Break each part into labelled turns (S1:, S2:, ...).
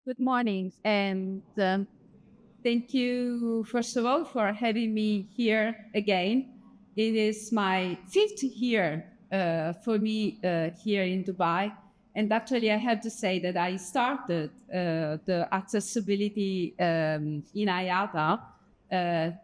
S1: Good morning, and thank you, first of all, for having me here again. It is my fifth year for me here in Dubai. And actually, I have to say that I started the accessibility in IATA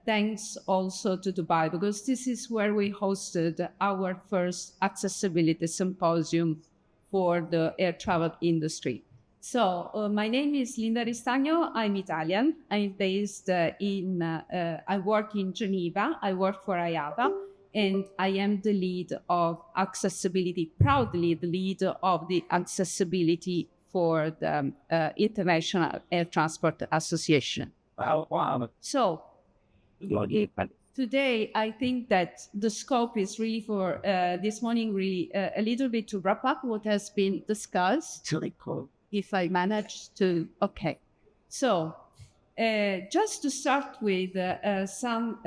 S1: thanks also to Dubai, because this is where we hosted our first accessibility symposium for the air travel industry. So, my name is Linda Ristagno. I'm Italian. I'm based I work in Geneva. I work for IATA, and I am the lead of accessibility, proudly the lead of the accessibility for the International Air Transport Association. Wow. So, today, I think that the scope is really for this morning, really a little bit to wrap up what has been discussed. Really cool. If I manage to, okay. So, just to start with some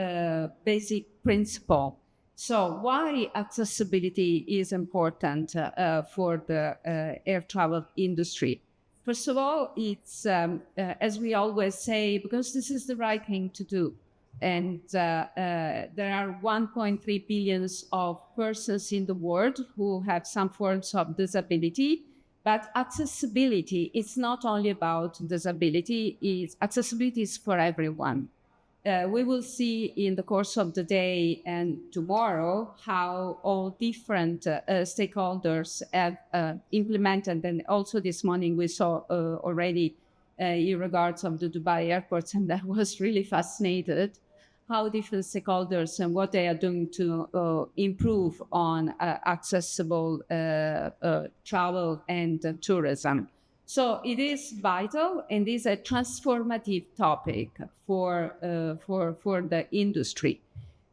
S1: basic principle. So, why accessibility is important for the air travel industry? First of all, it's as we always say, because this is the right thing to do. And there are 1.3 billions of persons in the world who have some forms of disability. But accessibility is not only about disability, accessibility is for everyone. We will see in the course of the day and tomorrow how all different stakeholders have implemented. And also this morning we saw already in regards of the Dubai airports, and I was really fascinated how different stakeholders and what they are doing to improve on accessible travel and tourism. So it is vital and is a transformative topic for the industry.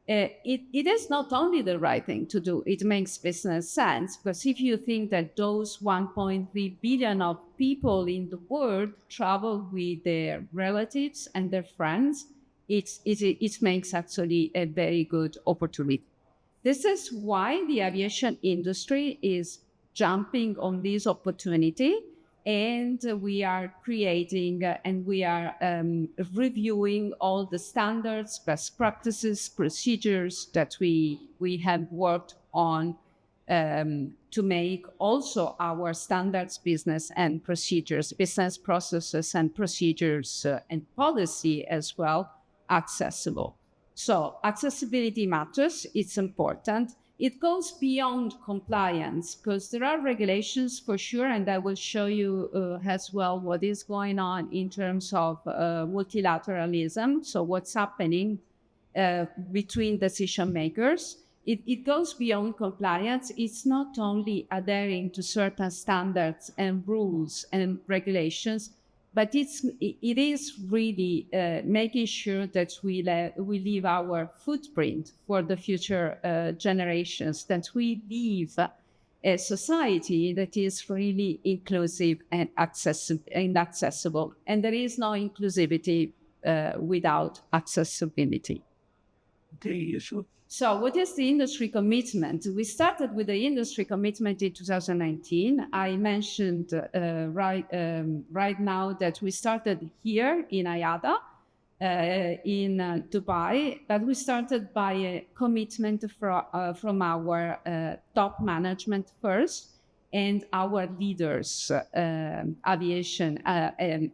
S1: It is not only the right thing to do, it makes business sense, because if you think that those 1.3 billion of people in the world travel with their relatives and their friends, it makes actually a very good opportunity. This is why the aviation industry is jumping on this opportunity, and we are creating and we are reviewing all the standards, best practices, procedures that we have worked on to make also our standards business and procedures, business processes and procedures and policy as well accessible. So accessibility matters, it's important. It goes beyond compliance because there are regulations for sure, and I will show you as well what is going on in terms of multilateralism. So what's happening between decision makers. It goes beyond compliance. It's not only adhering to certain standards and rules and regulations, but it is really making sure that we leave our footprint for the future generations, that we leave a society that is really inclusive and accessible. And there is no inclusivity without accessibility. So what is the industry commitment? We started with the industry commitment in 2019. I mentioned right now that we started here in IATA, in Dubai, but we started by a commitment from our top management first and our leaders, aviation and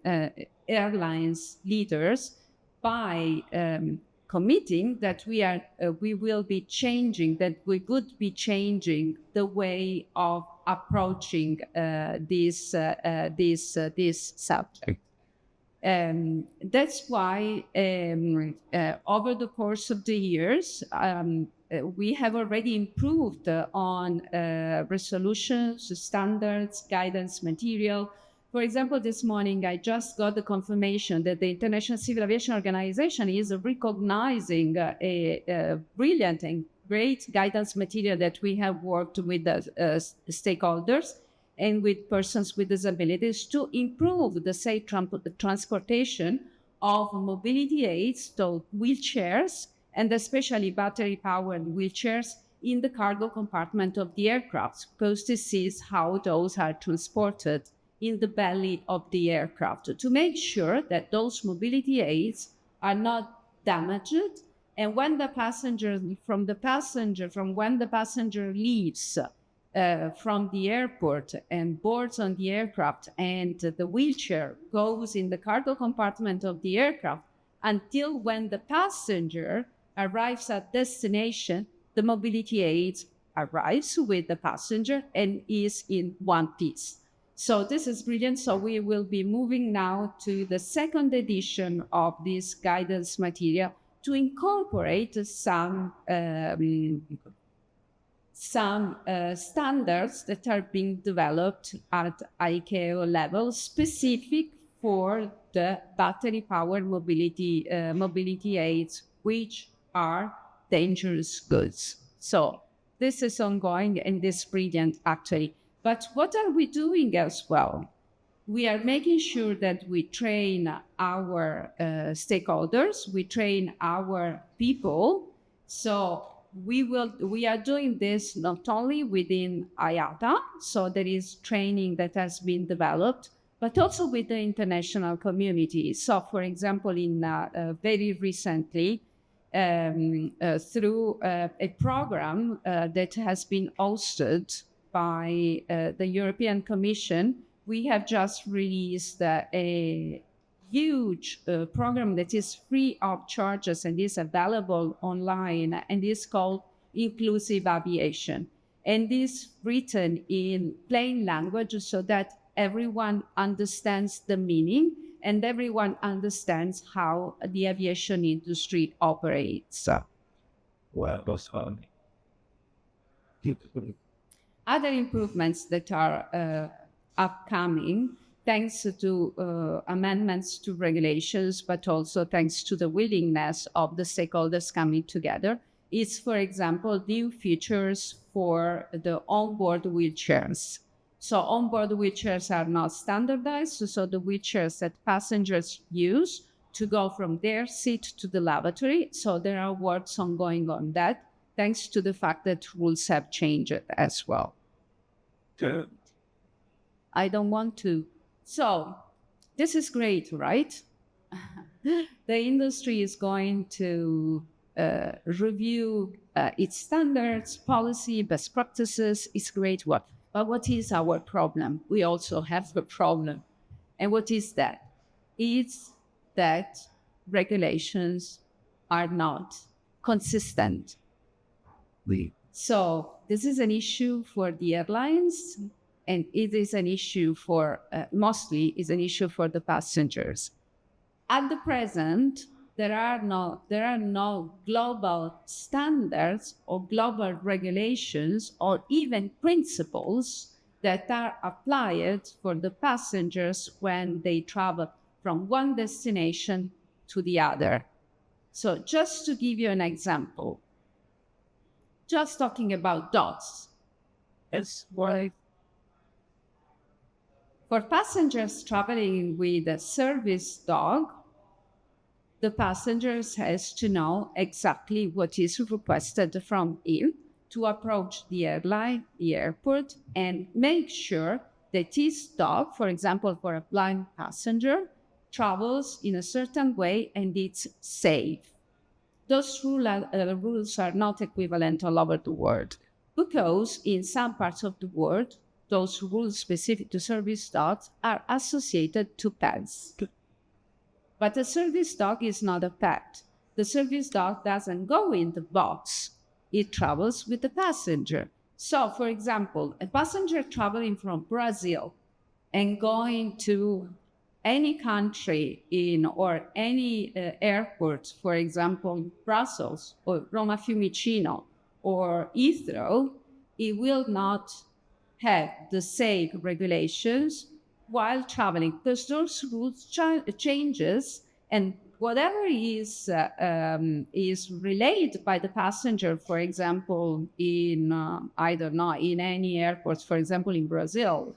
S1: airlines leaders, by committing that we will be changing, that we would be changing the way of approaching this subject. That's why over the course of the years, we have already improved on resolutions, standards, guidance material. For example, this morning, I just got the confirmation that the International Civil Aviation Organization is recognizing a brilliant and great guidance material that we have worked with the stakeholders and with persons with disabilities to improve the safe transportation of mobility aids, so wheelchairs, and especially battery-powered wheelchairs in the cargo compartment of the aircraft, because this is how those are transported in the belly of the aircraft to make sure that those mobility aids are not damaged. And when the passenger, from when the passenger leaves from the airport and boards on the aircraft and the wheelchair goes in the cargo compartment of the aircraft, until when the passenger arrives at destination, the mobility aids arrives with the passenger and is in one piece. So this is brilliant. So we will be moving now to the second edition of this guidance material to incorporate some standards that are being developed at ICAO level, specific for the battery-powered mobility aids, which are dangerous goods. So this is ongoing and this is brilliant, actually. But what are we doing as well? We are making sure that we train our stakeholders, we train our people. So we are doing this not only within IATA, so there is training that has been developed, but also with the international community. So, for example, in very recently, through a program that has been hosted by the European Commission, we have just released a huge program that is free of charges and is available online, and is called Inclusive Aviation. And is written in plain language so that everyone understands the meaning and everyone understands how the aviation industry operates.
S2: Well, that's fun.
S1: Other improvements that are upcoming, thanks to amendments to regulations, but also thanks to the willingness of the stakeholders coming together, is, for example, new features for the onboard wheelchairs. So onboard wheelchairs are not standardized, so the wheelchairs that passengers use to go from their seat to the lavatory. So there are works ongoing on that, thanks to the fact that rules have changed as well. I don't want to. So this is great, right? The industry is going to review its standards, policy, best practices. It's great work. But what is our problem? We also have a problem. And what is that? It's that regulations are not consistent. So this is an issue for the airlines, and it is an issue for, mostly is an issue for the passengers. At the present, there are no global standards or global regulations or even principles that are applied for the passengers when they travel from one destination to the other. So just to give you an example, just talking about dogs.
S2: It's why.
S1: For passengers traveling with a service dog, the passengers has to know exactly what is requested from him to approach the airline, the airport, and make sure that his dog, for example, for a blind passenger, travels in a certain way and it's safe. Those rules are not equivalent all over the world, because in some parts of the world, those rules specific to service dogs are associated to pets. But a service dog is not a pet. The service dog doesn't go in the box. It travels with the passenger. So, for example, a passenger traveling from Brazil and going to any country or any airport, for example, Brussels or Roma Fiumicino or Heathrow, it will not have the same regulations while traveling, because those rules changes, and whatever is relayed by the passenger, for example, in I don't know, in any airports, for example, in Brazil.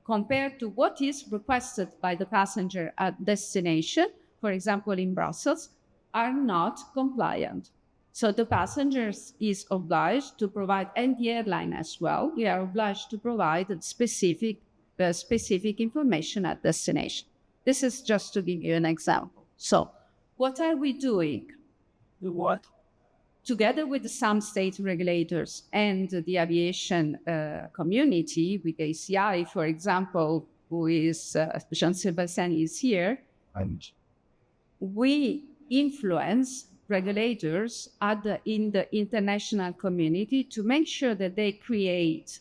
S1: Compared to what is requested by the passenger at destination, for example, in Brussels, are not compliant. So the passengers is obliged to provide, and the airline as well, we are obliged to provide specific specific information at destination. This is just to give you an example. So what are we doing?
S2: What?
S1: Together with some state regulators and the aviation community, with ACI, for example, who is Jean-Sébastien is here,
S2: And
S1: we influence regulators in the international community to make sure that they create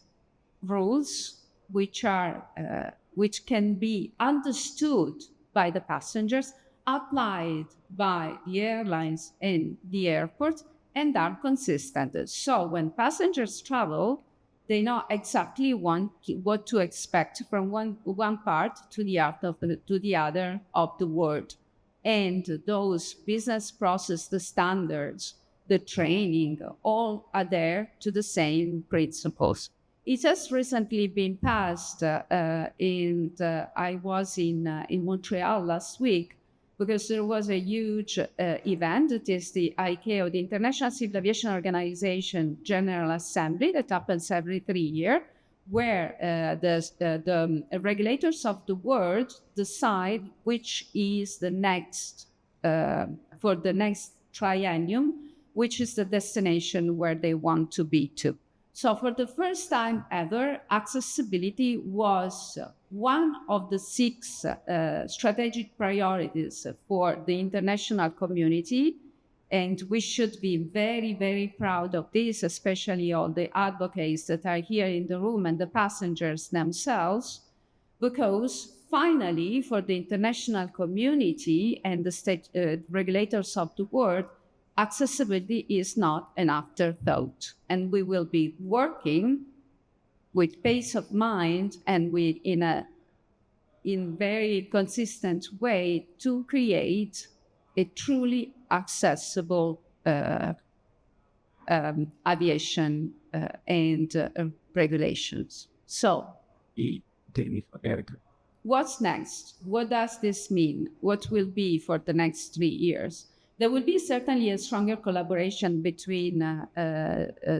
S1: rules which can be understood by the passengers, applied by the airlines and the airport, and are consistent. So when passengers travel, they know exactly what to expect from one part to the other of the world. And those business process, the standards, the training, all adhere to the same principles. It has recently been passed, and I was in Montreal last week because there was a huge event. It is the ICAO, the International Civil Aviation Organization General Assembly, that happens every 3 years, where the regulators of the world decide which is the next, for the next triennium, which is the destination where they want to be to. So for the first time ever, accessibility was one of the 6 strategic priorities for the international community. And we should be very, very proud of this, especially all the advocates that are here in the room and the passengers themselves, because finally, for the international community and the state regulators of the world, accessibility is not an afterthought. And we will be working with peace of mind and in very consistent way to create a truly accessible aviation and regulations. So,
S2: dignified.
S1: what's next? What does this mean? What will be for the next 3 years? There will be certainly a stronger collaboration between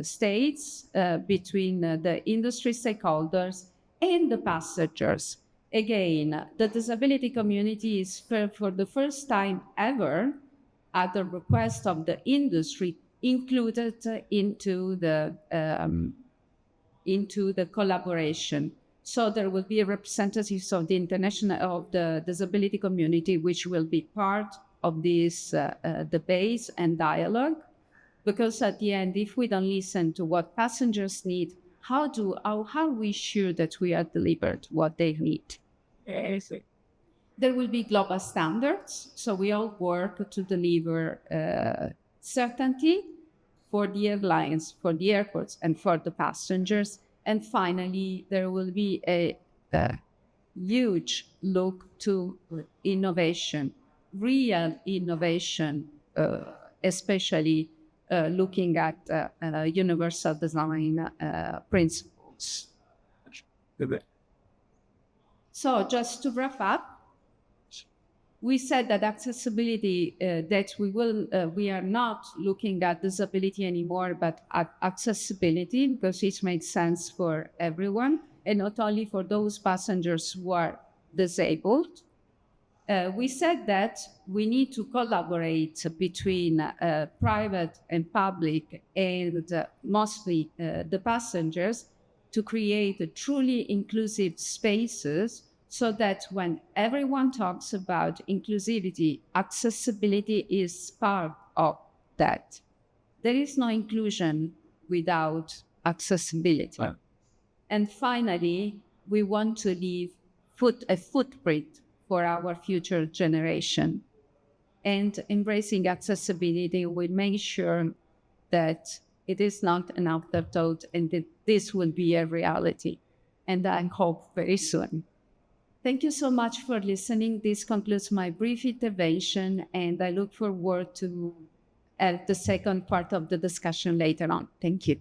S1: states, between the industry stakeholders and the passengers. Again, the disability community is for the first time ever, at the request of the industry, included into the collaboration. So there will be representatives of the disability community, which will be part of this debate and dialogue, because at the end, if we don't listen to what passengers need, how are we sure that we are delivered what they need?
S2: Yes.
S1: There will be global standards, so we all work to deliver certainty for the airlines, for the airports, and for the passengers. And finally, there will be a huge look to innovation, real innovation, especially looking at universal design principles. So just to wrap up, we said that accessibility, that we are not looking at disability anymore, but at accessibility, because it makes sense for everyone, and not only for those passengers who are disabled. We said that we need to collaborate between private and public, and mostly the passengers, to create truly inclusive spaces, so that when everyone talks about inclusivity, accessibility is part of that. There is no inclusion without accessibility.
S2: Wow.
S1: And finally, we want to leave a footprint for our future generation. And embracing accessibility will make sure that it is not an afterthought, and that this will be a reality. And I hope very soon. Thank you so much for listening. This concludes my brief intervention, and I look forward to the second part of the discussion later on. Thank you.